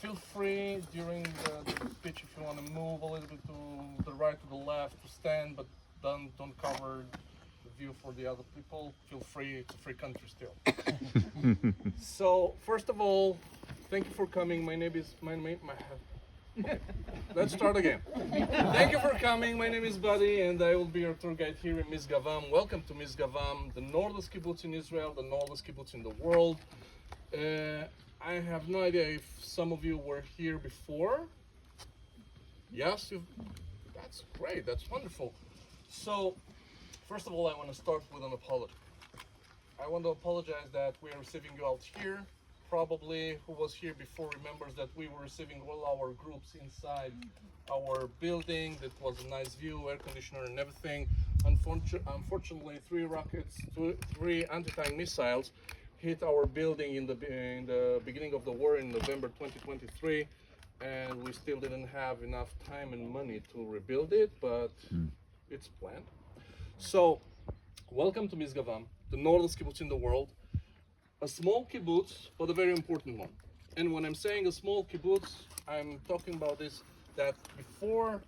Feel free during the speech if you want to move a little bit to the right, to the left, to stand, but don't cover the view for the other people. Feel free, it's a free country still. So, first of all, thank you for coming. Let's start again. Thank you for coming. My name is Buddy, and I will be your tour guide here in Misgav Am. Welcome to Misgav Am, the northest kibbutz in Israel, the northest kibbutz in the world. I have no idea if some of you were here before. Yes, that's great. That's wonderful. So, first of all, I want to start with an apology. I want to apologize that we are receiving you out here. Probably who was here before remembers that we were receiving all our groups inside our building. That was a nice view, air conditioner and everything. Unfortunately, three anti-tank missiles hit our building in the beginning of the war in November 2023, and we still didn't have enough time and money to rebuild it, but it's planned. So, welcome to Misgav Am, the northest kibbutz in the world. A small kibbutz, but a very important one. And when I'm saying a small kibbutz, I'm talking about this, that before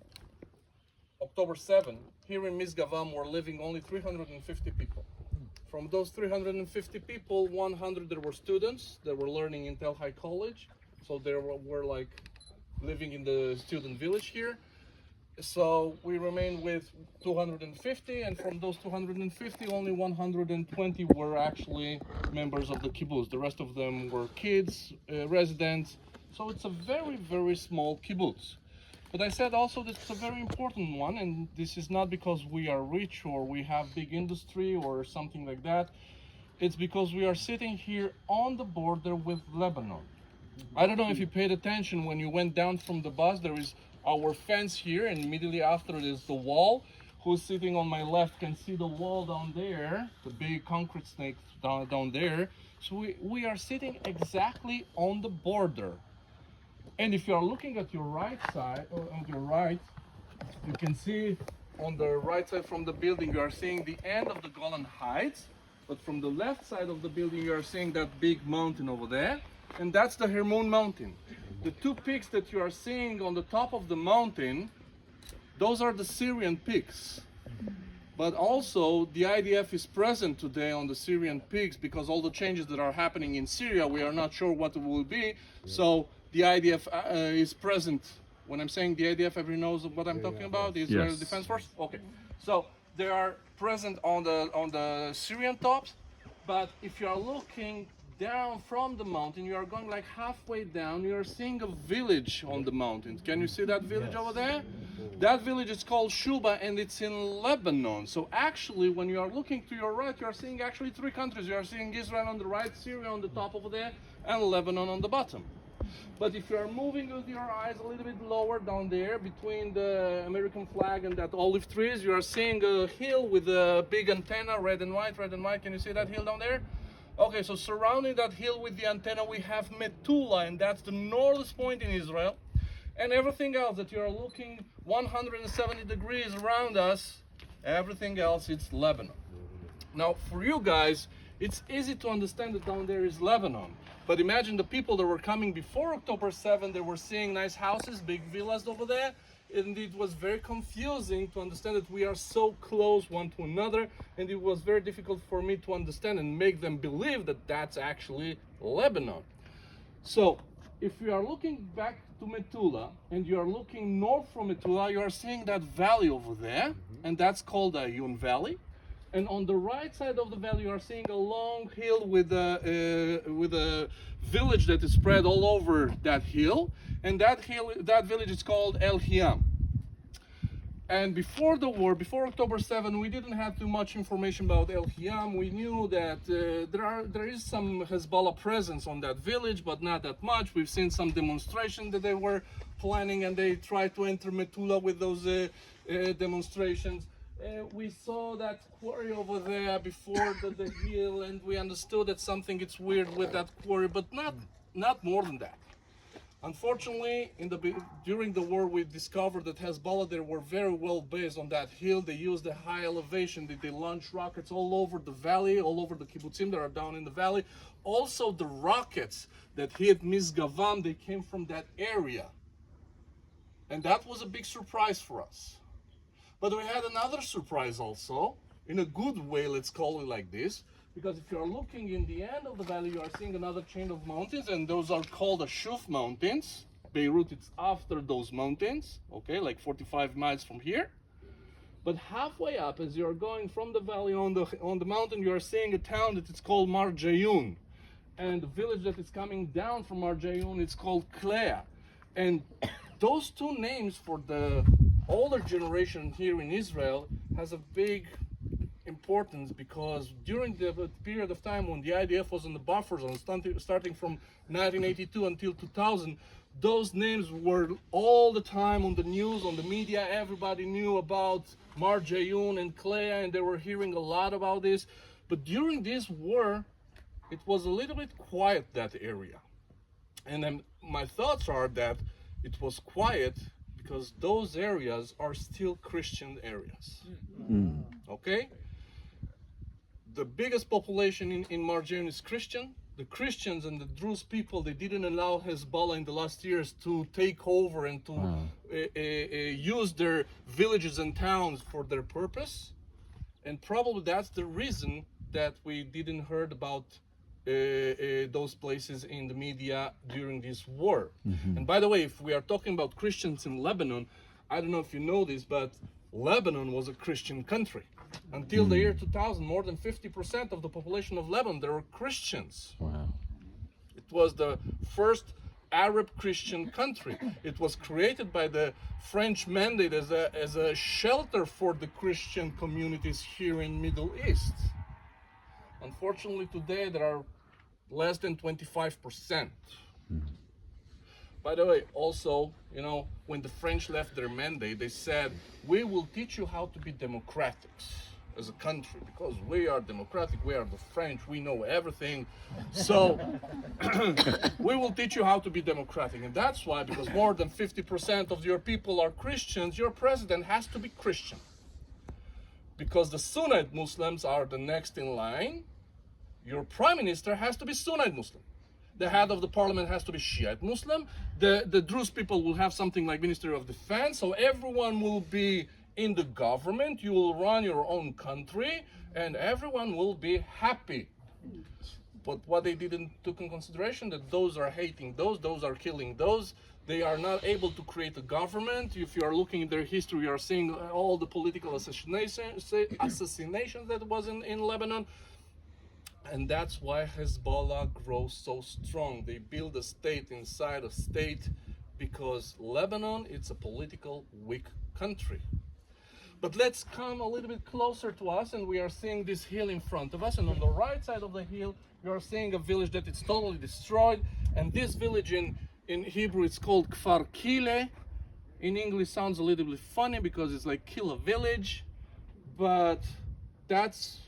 October 7, here in Misgav Am were living only 350 people. From those 350 people, 100 there were students that were learning in Tel Hai College. So they were like living in the student village here. So we remained with 250, and from those 250, only 120 were actually members of the kibbutz. The rest of them were kids, residents. So it's a very, very small kibbutz. But I said also that it's a very important one, and this is not because we are rich or we have big industry or something like that. It's because we are sitting here on the border with Lebanon. I don't know if you paid attention when you went down from the bus. There is our fence here, and immediately after it is the wall. Who's sitting on my left can see the wall down there, the big concrete snake down there. So we are sitting exactly on the border. And if you are looking at your right side, or on your right, you can see on the right side from the building, you are seeing the end of the Golan Heights. But from the left side of the building, you are seeing that big mountain over there. And that's the Hermon mountain. The two peaks that you are seeing on the top of the mountain, those are the Syrian peaks. But also the IDF is present today on the Syrian peaks because all the changes that are happening in Syria, we are not sure what it will be. So the IDF is present. When I'm saying the IDF, everyone knows what I'm talking about? The Israel Defense Force? Okay. So they are present on the Syrian tops. But if you are looking down from the mountain, you are going like halfway down, you are seeing a village on the mountain. Can you see that village over there? That village is called Shuba, and it's in Lebanon. So actually, when you are looking to your right, you are seeing actually three countries. You are seeing Israel on the right, Syria on the top over there, and Lebanon on the bottom. But if you are moving with your eyes a little bit lower down there, between the American flag and that olive trees, you are seeing a hill with a big antenna, red and white, red and white. Can you see that hill down there? Okay, so surrounding that hill with the antenna, we have Metula, and that's the northest point in Israel. And everything else that you're looking 170 degrees around us, everything else, it's Lebanon. Now, for you guys, it's easy to understand that down there is Lebanon. But imagine the people that were coming before October 7, they were seeing nice houses, big villas over there. And it was very confusing to understand that we are so close one to another, and it was very difficult for me to understand and make them believe that that's actually Lebanon. So if you are looking back to Metula and you are looking north from Metula, you are seeing that valley over there, and that's called the Ayun Valley. And on the right side of the valley, you are seeing a long hill with a village that is spread all over that hill. And that village is called El Hiam. And before the war, before October 7, we didn't have too much information about El Hiam. We knew that there is some Hezbollah presence on that village, but not that much. We've seen some demonstrations that they were planning, and they tried to enter Metula with those demonstrations. We saw that quarry over there before the hill, and we understood that something is weird with that quarry, but not more than that. Unfortunately, during the war, we discovered that Hezbollah, they were very well based on that hill. They used a high elevation. They launched rockets all over the valley, all over the kibbutzim that are down in the valley. Also, the rockets that hit Misgav Am, they came from that area. And that was a big surprise for us. But we had another surprise also, in a good way, let's call it like this. Because if you're looking in the end of the valley, you are seeing another chain of mountains, and those are called the Shuf Mountains. Beirut, it's after those mountains, okay, like 45 miles from here. But halfway up, as you're going from the valley on the mountain, you are seeing a town that is called Mar Jayun. And the village that is coming down from Mar Jayun, it's called Klea. And those two names for the older generation here in Israel has a big importance, because during the period of time when the IDF was in the buffer zone, starting from 1982 until 2000, those names were all the time on the news, on the media. Everybody knew about Mar Jayun and Klea, and they were hearing a lot about this. But during this war, it was a little bit quiet, that area. And then my thoughts are that it was quiet because those areas are still Christian areas. Okay? The biggest population in Mar Jayun is Christian. The Christians and the Druze people, they didn't allow Hezbollah in the last years to take over and to use their villages and towns for their purpose. And probably that's the reason that we didn't heard about those places in the media during this war. And by the way, if we are talking about Christians in Lebanon, I don't know if you know this, but Lebanon was a Christian country. Until the year 2000, more than 50% of the population of Lebanon, they were Christians. Wow. It was the first Arab Christian country. It was created by the French mandate as a shelter for the Christian communities here in Middle East. Unfortunately, today there are less than 25%. By the way, also, you know, when the French left their mandate, they said, we will teach you how to be democratic as a country, because we are democratic, we are the French, we know everything. So we will teach you how to be democratic. And that's why, because more than 50% of your people are Christians, your president has to be Christian. Because the Sunnite Muslims are the next in line, your prime minister has to be Sunnite Muslim. The head of the parliament has to be Shiite Muslim. The Druze people will have something like Ministry of Defense. So everyone will be in the government. You will run your own country, and everyone will be happy. But what they didn't take in consideration, that those are hating those are killing those. They are not able to create a government. If you are looking at their history, you are seeing all the political assassinations that was in Lebanon. And that's why Hezbollah grows so strong. They build a state inside a state, because Lebanon, it's a political weak country. But let's come a little bit closer to us, and we are seeing this hill in front of us. And on the right side of the hill, you are seeing a village that is totally destroyed. And this village in Hebrew, it's called Kfar Kile. In English, sounds a little bit funny because it's like kill a village. But that's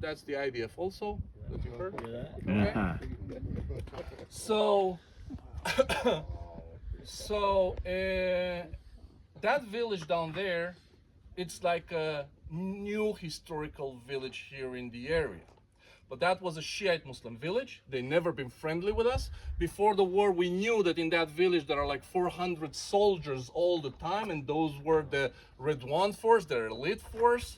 the IDF also that you heard. Okay. So that village down there, it's like a new historical village here in the area. But that was a Shiite Muslim village. They never been friendly with us. Before the war, we knew that in that village there are like 400 soldiers all the time, and those were the Redwan force, their elite force.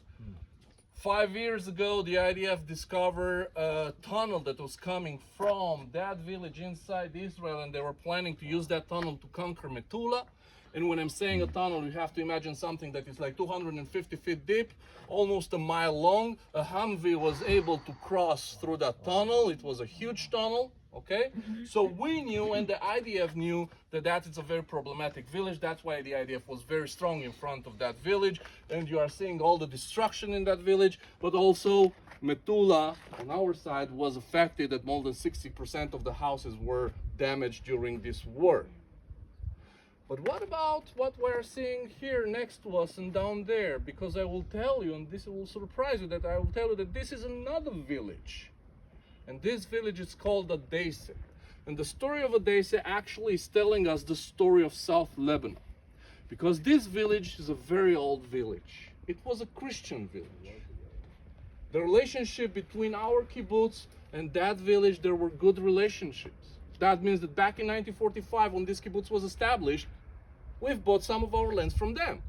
5 years ago, the IDF discovered a tunnel that was coming from that village inside Israel, and they were planning to use that tunnel to conquer Metula. And when I'm saying a tunnel, you have to imagine something that is like 250 feet deep, almost a mile long. A Humvee was able to cross through that tunnel. It was a huge tunnel, okay? So we knew, and the IDF knew, that is a very problematic village. That's why the IDF was very strong in front of that village. And you are seeing all the destruction in that village, but also Metula on our side was affected, that more than 60% of the houses were damaged during this war. But what about what we're seeing here next to us and down there? Because I will tell you, and this will surprise you, that I will tell you that this is another village. And this village is called Adese. And the story of Odessa actually is telling us the story of South Lebanon. Because this village is a very old village. It was a Christian village. The relationship between our kibbutz and that village, there were good relationships. That means that back in 1945, when this kibbutz was established, we've bought some of our lands from them.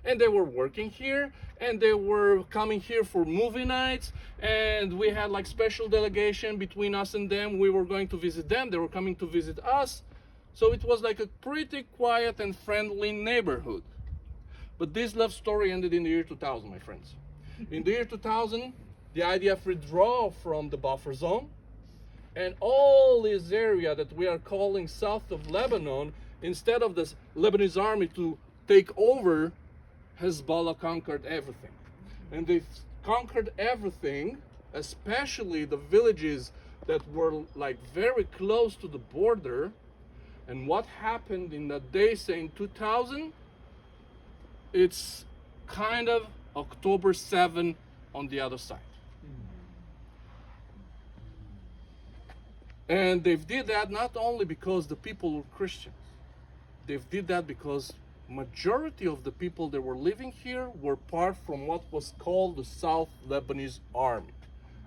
And they were working here, and they were coming here for movie nights, and we had like special delegation between us and them. We were going to visit them, they were coming to visit us. So it was like a pretty quiet and friendly neighborhood. But this love story ended in the year 2000, my friends. In the year 2000, the IDF withdrew from the buffer zone, and all this area that we are calling south of Lebanon, instead of the Lebanese army to take over, Hezbollah conquered everything. And they conquered everything, especially the villages that were like very close to the border. And what happened in Odessa in 2000? It's kind of October 7 on the other side. And they did that not only because the people were Christians. They did that because majority of the people that were living here were part from what was called the South Lebanese Army.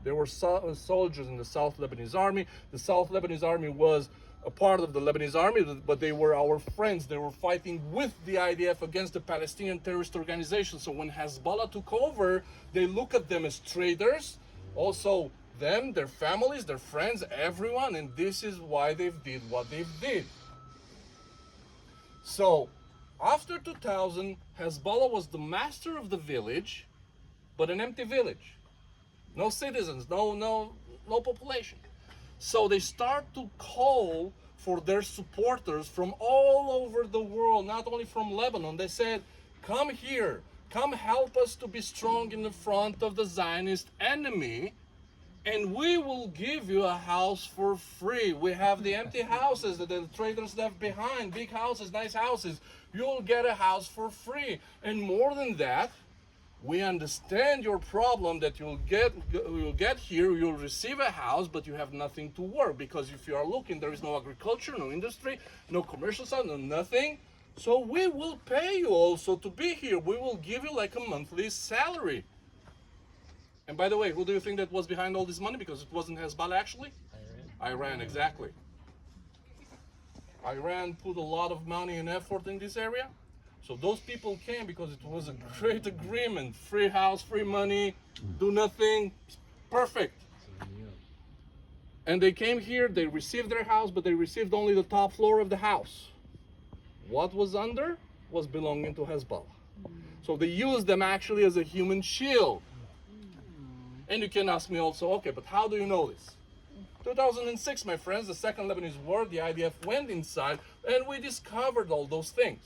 There were soldiers in the South Lebanese Army. The South Lebanese Army was a part of the Lebanese Army, but they were our friends. They were fighting with the IDF against the Palestinian terrorist organization. So when Hezbollah took over, they look at them as traitors. Also them, their families, their friends, everyone. And this is why they did what they did. So after 2000, Hezbollah was the master of the village, but an empty village. No citizens, no population. So they start to call for their supporters from all over the world, not only from Lebanon. They said, come here, come help us to be strong in the front of the Zionist enemy, and we will give you a house for free. We have the empty houses that the traders left behind, big houses, nice houses. You'll get a house for free. And more than that, we understand your problem that you'll get here, you'll receive a house, but you have nothing to work, because if you are looking, there is no agriculture, no industry, no commercial side, no nothing. So we will pay you also to be here. We will give you like a monthly salary. And by the way, who do you think that was behind all this money? Because it wasn't Hezbollah actually? Iran, exactly. Iran put a lot of money and effort in this area. So those people came because it was a great agreement. Free house, free money, do nothing, perfect. And they came here, they received their house, but they received only the top floor of the house. What was under was belonging to Hezbollah. So they used them actually as a human shield. And you can ask me also, okay, but how do you know this? 2006, my friends, the Second Lebanese War, the IDF went inside and we discovered all those things.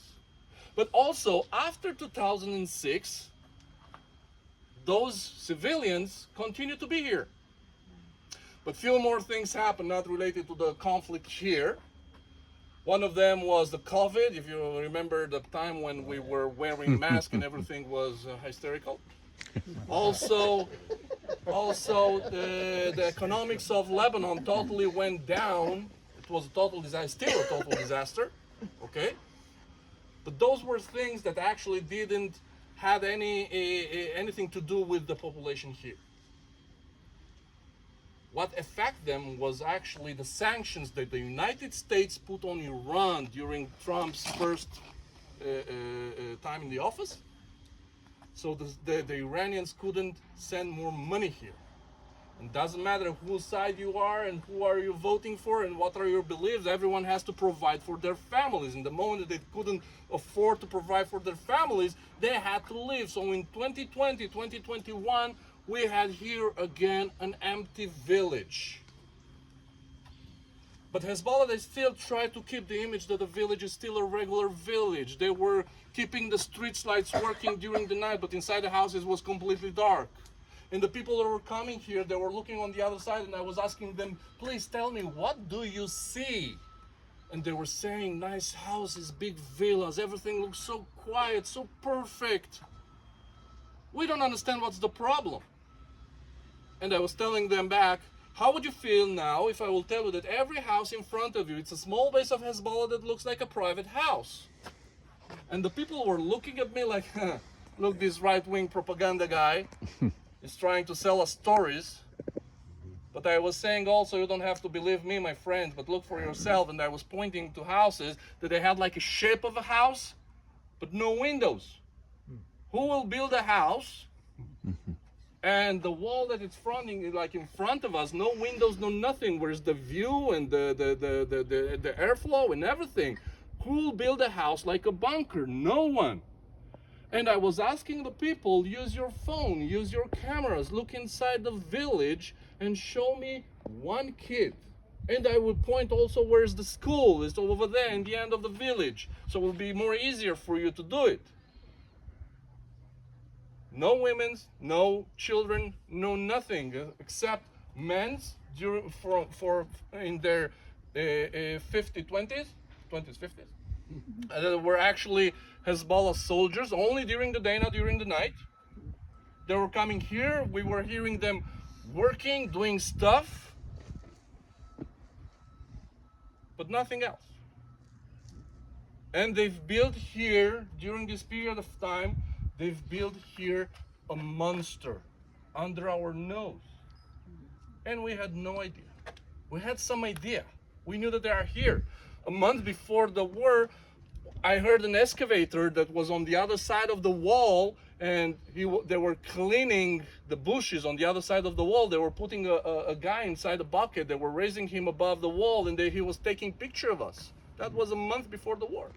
But also, after 2006, those civilians continue to be here. But few more things happened, not related to the conflict here. One of them was the COVID. If you remember the time when we were wearing masks and everything was hysterical. Also, the economics of Lebanon totally went down. It was a total disaster, still a total disaster, okay? But those were things that actually didn't have anything to do with the population here. What affected them was actually the sanctions that the United States put on Iran during Trump's first time in the office. So the Iranians couldn't send more money here. It doesn't matter whose side you are and who are you voting for and what are your beliefs, everyone has to provide for their families. In the moment that they couldn't afford to provide for their families, they had to leave. So in 2020, 2021, we had here again an empty village. But Hezbollah, they still try to keep the image that the village is still a regular village. They were keeping the street lights working during the night, but inside the houses was completely dark. And the people that were coming here, they were looking on the other side, and I was asking them, please tell me, what do you see? And they were saying, nice houses, big villas, everything looks so quiet, so perfect. We don't understand what's the problem. And I was telling them back, How would you feel now if I will tell you that every house in front of you, it's a small base of Hezbollah that looks like a private house? And the people were looking at me like, huh, look, this right-wing propaganda guy is trying to sell us stories. But I was saying also, you don't have to believe me, my friends, but look for yourself. And I was pointing to houses that they had like a shape of a house, but no windows. Who will build a house and the wall that it's fronting, like in front of us, no windows, no nothing? Where's the view and the airflow and everything? Who will build a house like a bunker? No one. And I was asking the people, use your phone, use your cameras, look inside the village and show me one kid. And I would point also where's the school. It's over there in the end of the village. So it will be more easier for you to do it. No women's, no children, no nothing except men's in their 20s, 50s. That were actually Hezbollah soldiers only during the day, not during the night. They were coming here. We were hearing them working, doing stuff, but nothing else. And they've built here, during this period of time, they've built here a monster under our nose. And we had no idea. We had some idea. We knew that they are here. A month before the war, I heard an excavator that was on the other side of the wall, and they were cleaning the bushes on the other side of the wall. They were putting a guy inside a bucket. They were raising him above the wall, and he was taking picture of us. That was a month before the war.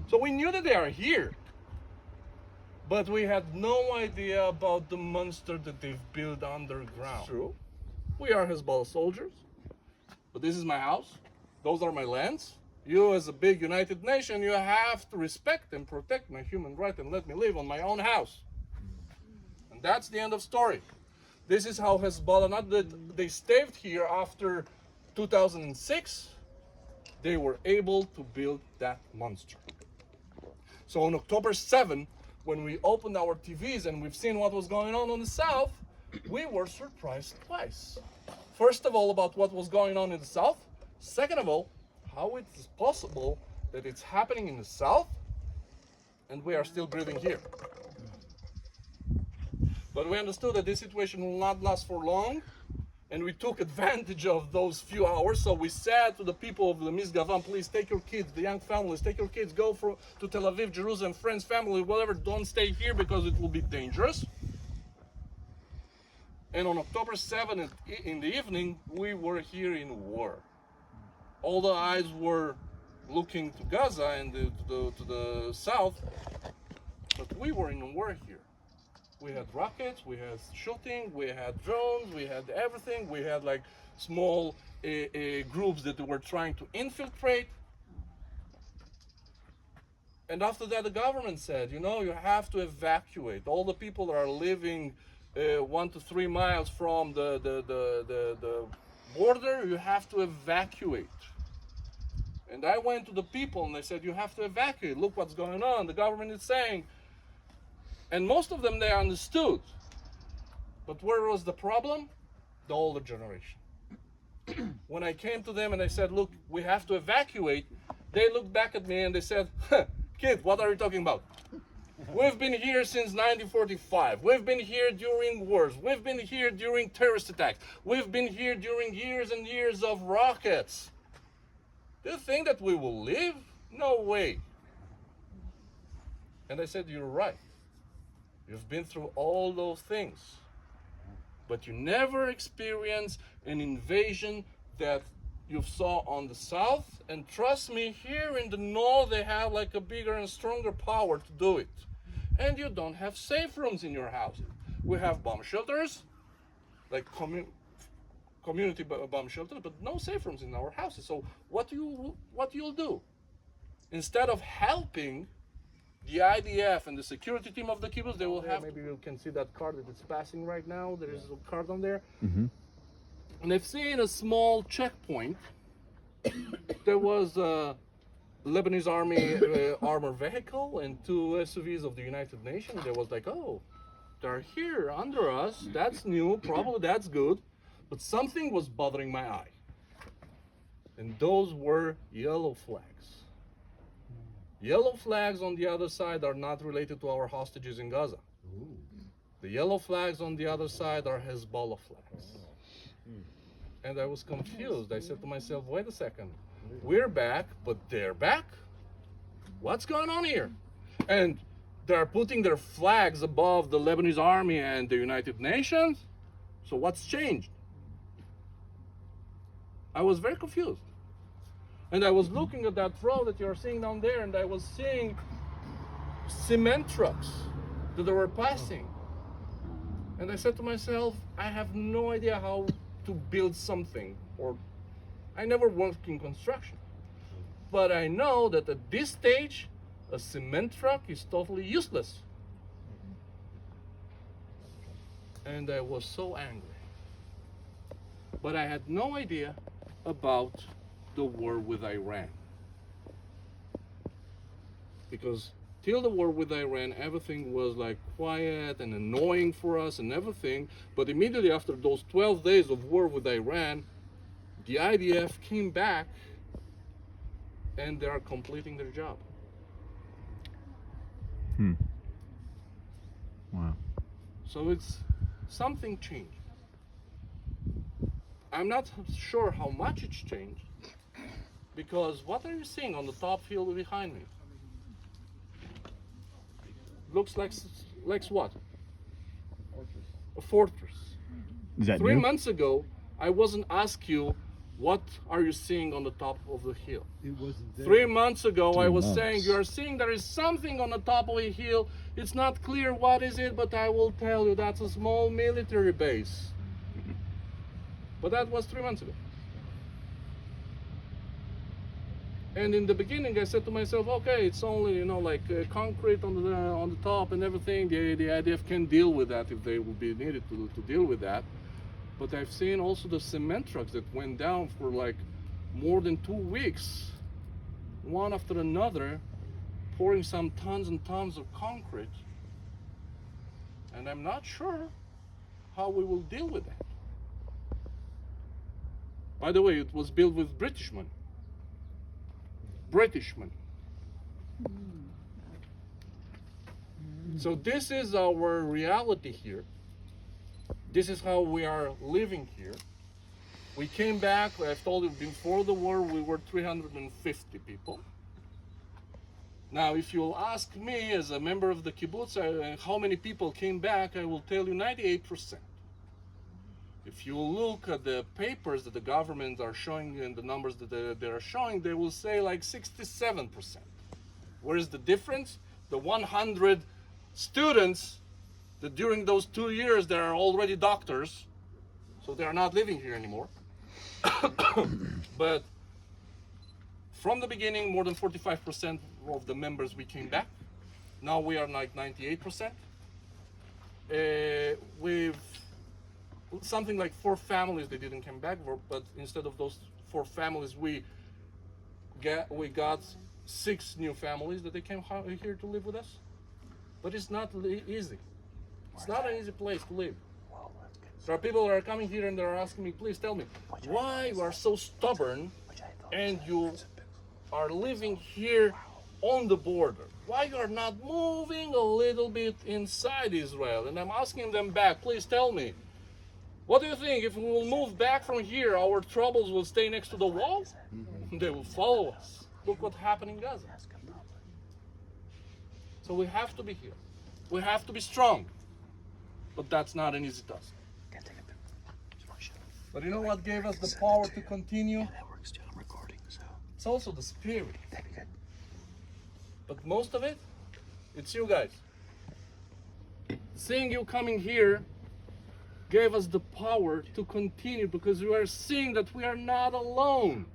So we knew that they are here. But we had no idea about the monster that they've built underground. True. We are Hezbollah soldiers. But this is my house. Those are my lands. You, as a big united nation, you have to respect and protect my human right and let me live on my own house. And that's the end of story. This is how Hezbollah, not that they stayed here after 2006, they were able to build that monster. So on October 7, when we opened our TVs and we've seen what was going on the south, we were surprised twice. First of all, about what was going on in the south. Second of all, how it is possible that it's happening in the south and we are still breathing here. But we understood that this situation will not last for long, and we took advantage of those few hours. So we said to the people of the Misgav Am, please take your kids, the young families, take your kids, go to Tel Aviv, Jerusalem, friends, family, whatever, don't stay here because it will be dangerous. And on October 7th in the evening, we were here in war. All the eyes were looking to Gaza and to the south, but we were in war here. We had rockets, we had shooting, we had drones, we had everything. We had like small groups that were trying to infiltrate. And after that, the government said, you know, you have to evacuate. All the people that are living 1 to 3 miles from the border, you have to evacuate. And I went to the people and I said, you have to evacuate. Look what's going on. The government is saying. And most of them, they understood. But where was the problem? The older generation. When I came to them and I said, look, we have to evacuate, they looked back at me and they said, kid, what are you talking about? We've been here since 1945. We've been here during wars. We've been here during terrorist attacks. We've been here during years and years of rockets. Do you think that we will live? No way. And I said, you're right. You've been through all those things. But you never experienced an invasion that you saw on the south. And trust me, here in the north, they have like a bigger and stronger power to do it. And you don't have safe rooms in your houses. We have bomb shelters, like community bomb shelters, but no safe rooms in our houses. So what you'll do? Instead of helping the IDF and the security team of the kibbutz, they will have. Maybe you can see that car that is passing right now. There is a car on there. Mm-hmm. And they've seen a small checkpoint. There was a Lebanese army armored vehicle and 2 SUVs of the United Nations. There was like, oh, they're here under us. That's new. Probably that's good. But something was bothering my eye. And those were yellow flags. Yellow flags on the other side are not related to our hostages in Gaza. The yellow flags on the other side are Hezbollah flags. And I was confused. I said to myself, wait a second. We're back, but they're back? What's going on here? And they're putting their flags above the Lebanese army and the United Nations? So what's changed? I was very confused. And I was looking at that road that you're seeing down there, and I was seeing cement trucks that they were passing. And I said to myself, I have no idea how to build something, or I never worked in construction. But I know that at this stage, a cement truck is totally useless. And I was so angry. But I had no idea about the war with Iran. Because till the war with Iran, everything was like quiet and annoying for us and everything. But immediately after those 12 days of war with Iran, the IDF came back and they are completing their job. Wow. So it's something changed. I'm not sure how much it's changed, because what are you seeing on the top field behind me? Looks like what? A fortress. Is that 3 new? months ago, I wasn't asked you, what are you seeing on the top of the hill? It wasn't there. 3 months ago, I 3 was months. saying, you are seeing there is something on the top of a hill. It's not clear what is it, but I will tell you that's a small military base. But that was 3 months ago. And in the beginning, I said to myself, okay, it's only, like concrete on the top and everything. The IDF can deal with that if they will be needed to deal with that. But I've seen also the cement trucks that went down for like more than 2 weeks, one after another, pouring some tons and tons of concrete. And I'm not sure how we will deal with that. By the way, it was built with British money. British money. So this is our reality here. This is how we are living here. We came back, I've told you before the war, we were 350 people. Now, if you'll ask me as a member of the kibbutz, how many people came back, I will tell you 98%. If you look at the papers that the government are showing and the numbers that they are showing, they will say like 67%. Where is the difference? The 100 students that during those 2 years they are already doctors, so they are not living here anymore. But from the beginning, more than 45% of the members we came back. Now we are like 98%. With something like 4 families they didn't come back for, but instead of those 4 families, we got 6 new families that they came here to live with us. But it's not easy. It's not an easy place to live. There are people that are coming here and they're asking me, please tell me, why you are so stubborn and you are living here on the border? Why you are not moving a little bit inside Israel? And I'm asking them back, please tell me, what do you think? If we will move back from here, our troubles will stay next to the wall? They will follow us. Look what happened in Gaza. So we have to be here. We have to be strong. But that's not an easy task. But you know what gave us the power to continue? It's also the spirit. But most of it, it's you guys. Seeing you coming here gave us the power to continue, because we are seeing that we are not alone.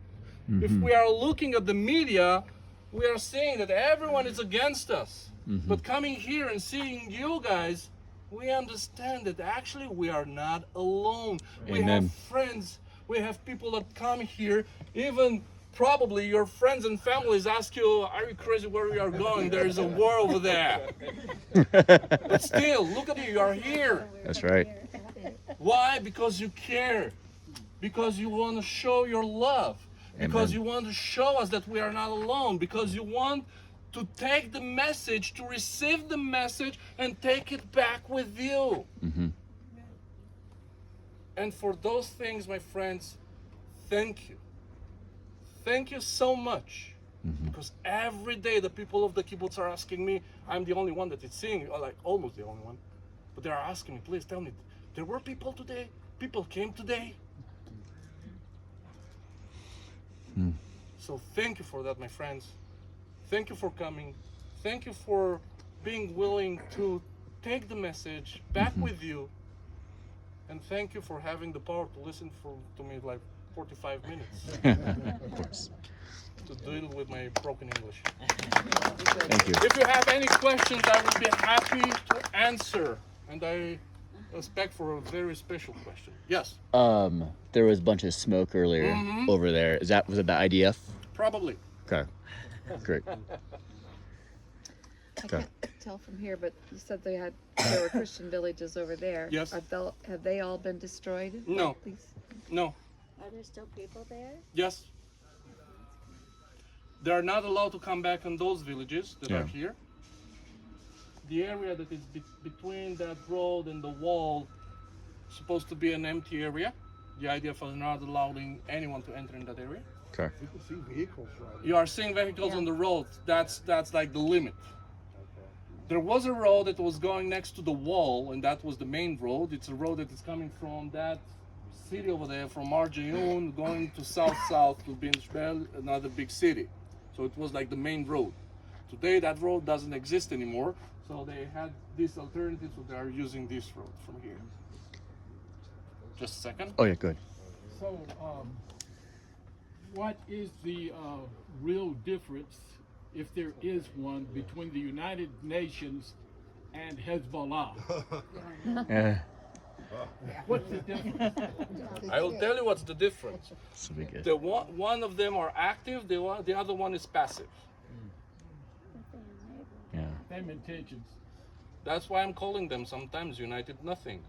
If we are looking at the media, we are seeing that everyone is against us. But coming here and seeing you guys, we understand that actually we are not alone. We have friends, we have people that come here, even probably your friends and families ask you, are you crazy where we are going? There is a war over there. But still, look at you are here. That's right. Why? Because you care. because you want to show your love, because Amen. you want to show us that we are not alone, because you want to take the message, to receive the message and take it back with you. Mm-hmm. And for those things, my friends, thank you. Thank you so much. Mm-hmm. Because every day the people of the kibbutz are asking me, I'm the only one that is seeing, or like almost the only one, but they are asking me, please tell me, there were people today? People came today? Mm. So thank you for that, my friends. Thank you for coming. Thank you for being willing to take the message back with you. And thank you for having the power to listen to me like 45 minutes Of course. to deal with my broken English. Thank you. If you have any questions, I will be happy to answer. And I expect for a very special question. Yes, There was a bunch of smoke earlier over there. Was it the IDF? probably. Okay. Great. I can't tell from here, but you said there were Christian villages over there. Yes. Have they all been destroyed? No. Like these? No. Are there still people there? Yes. They are not allowed to come back in those villages that are here. The area that is between that road and the wall is supposed to be an empty area. The idea of not allowing anyone to enter in that area. Okay. You can see vehicles driving. You are seeing vehicles Yeah. on the road. That's like the limit. There was a road that was going next to the wall, and that was the main road. It's a road that is coming from that city over there, from Arjayun, going to south to Bin Shbel, another big city. So it was like the main road. Today that road doesn't exist anymore, so they had this alternative, so they are using this road from here. Just a second. Oh yeah, good. So, what is the real difference, if there is one, between the United Nations and Hezbollah? Yeah. What's the difference? I will tell you what's the difference. This will be good. The one of them are active, the other one is passive. Yeah. Same intentions. That's why I'm calling them sometimes United Nothing.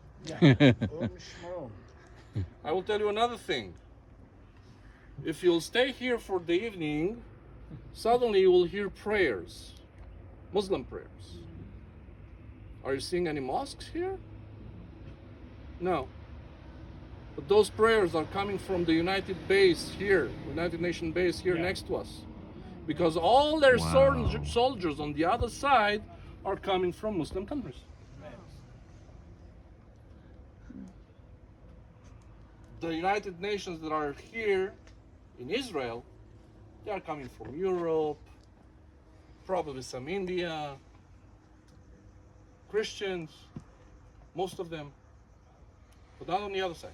I will tell you another thing. If you'll stay here for the evening, suddenly you will hear prayers, Muslim prayers. Are you seeing any mosques here? No. But those prayers are coming from the United base here, United Nation base here next to us. Because all their Wow. soldiers on the other side are coming from Muslim countries. The United Nations that are here in Israel, they are coming from Europe, probably some India, Christians, most of them, but not on the other side.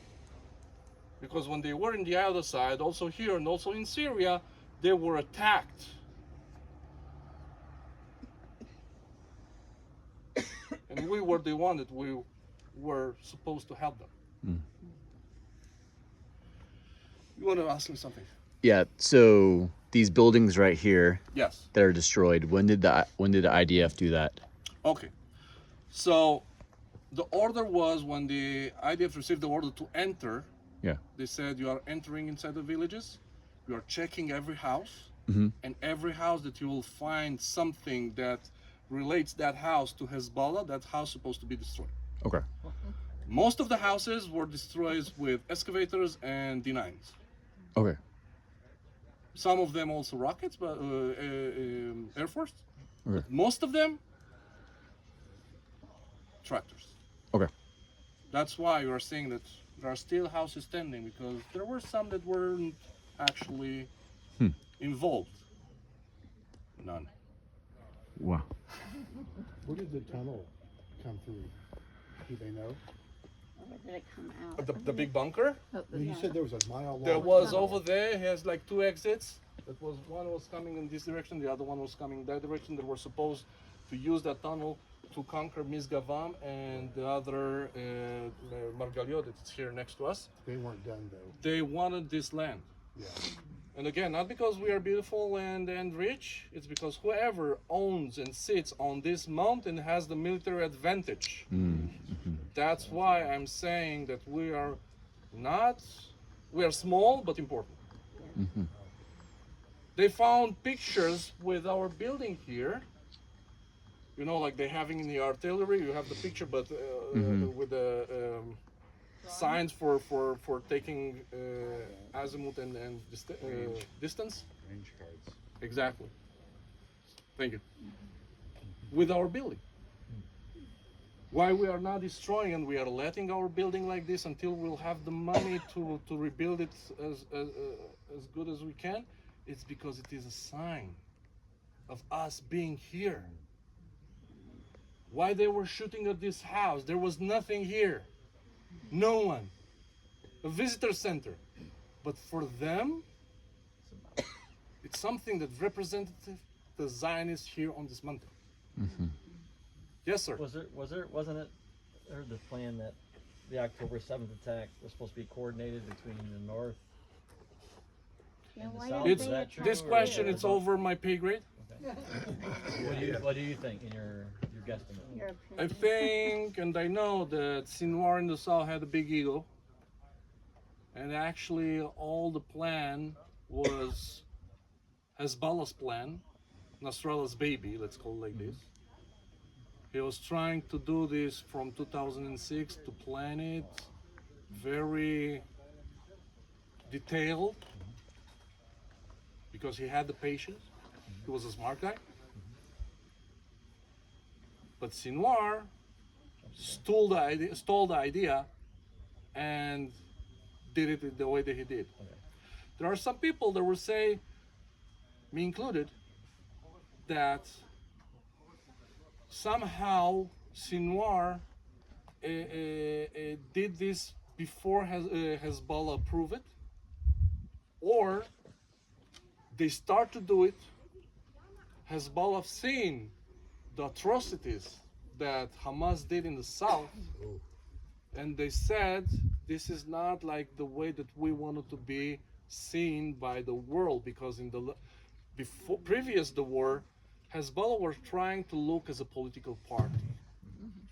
Because when they were in the other side, also here and also in Syria, they were attacked. And we were the one that we were supposed to help them. You want to ask me something? Yeah. So these buildings right here Yes. that are destroyed. When did the IDF do that? Okay. So the order was when the IDF received the order to enter, Yeah. they said you are entering inside the villages, you are checking every house, Mm-hmm. and every house that you will find something that relates that house to Hezbollah, that house is supposed to be destroyed. Okay. Most of the houses were destroyed with excavators and D9s. Okay. Some of them also rockets, but Air Force. Okay. But most of them, tractors. Okay. That's why you are seeing that there are still houses standing, because there were some that weren't actually involved. None. Wow. Where did the tunnel come through? Do they know? Or did it come out? The big bunker? Oh, You said there was a mile long. There was over there, he has like two exits. One was coming in this direction, the other one was coming in that direction. They were supposed to use that tunnel to conquer Misgav Am, and the other Margaliot that's here next to us. They weren't done though. They wanted this land. Yeah. And again, not because we are beautiful and rich, it's because whoever owns and sits on this mountain has the military advantage. Mm-hmm. That's why I'm saying that we are not We are small but important. Mhm. They found pictures with our building here. You know, like they having in the artillery, you have the picture, but with the signs for taking azimuth and distance. Range cards. Exactly. Thank you. With our building. Why we are not destroying and we are letting our building like this until we'll have the money to rebuild it as good as we can? It's because it is a sign of us being here. Why they were shooting at this house? There was nothing here. No one. A visitor center. But for them, it's something that represented the Zionists here on this mountain. Yes, sir. Wasn't it, I heard the plan that the October 7th attack was supposed to be coordinated between the North Yeah, and the why South? did It's Is they that attack true? this or- question. It's over my pay grade. What do you think in your guesstimate? Your I opinion? think, and I know that Sinwar in the South had a big ego, and actually all the plan was Hezbollah's plan, Nasrallah's baby. Let's call it like this. He was trying to do this from 2006 to plan it very detailed because he had the patience. He was a smart guy. But Sinwar stole the idea and did it the way that he did. There are some people that will say, me included, that somehow Sinwar did this before Hezbollah approved it, or they start to do it. Hezbollah seen the atrocities that Hamas did in the south, and they said this is not like the way that we wanted to be seen by the world, because in the before previous the war, Hezbollah were trying to look as a political party.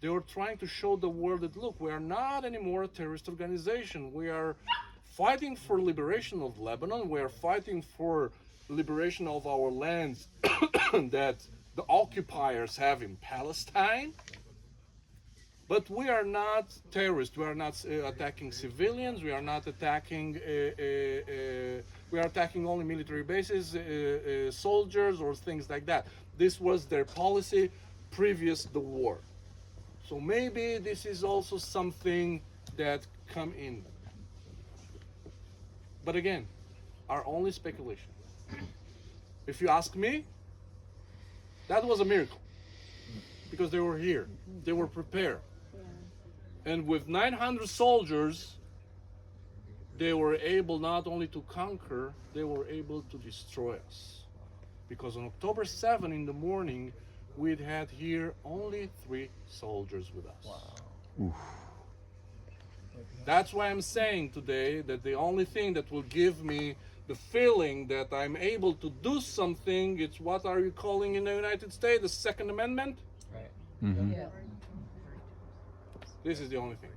They were trying to show the world that look, we are not anymore a terrorist organization. We are fighting for liberation of Lebanon. We are fighting for liberation of our lands that the occupiers have in Palestine. But we are not terrorists. We are not attacking civilians. We are not attacking. We are attacking only military bases, soldiers, or things like that. This was their policy previous the war. So maybe this is also something that come in. But again, our only speculation. If you ask me, that was a miracle because they were here. They were prepared. And with 900 soldiers, they were able not only to conquer, they were able to destroy us. Because on October 7 in the morning, we'd had here only 3 soldiers with us. Wow. That's why I'm saying today that the only thing that will give me the feeling that I'm able to do something, it's what are you calling in the United States, the Second Amendment? Right. Mhm. Yeah. This is the only thing.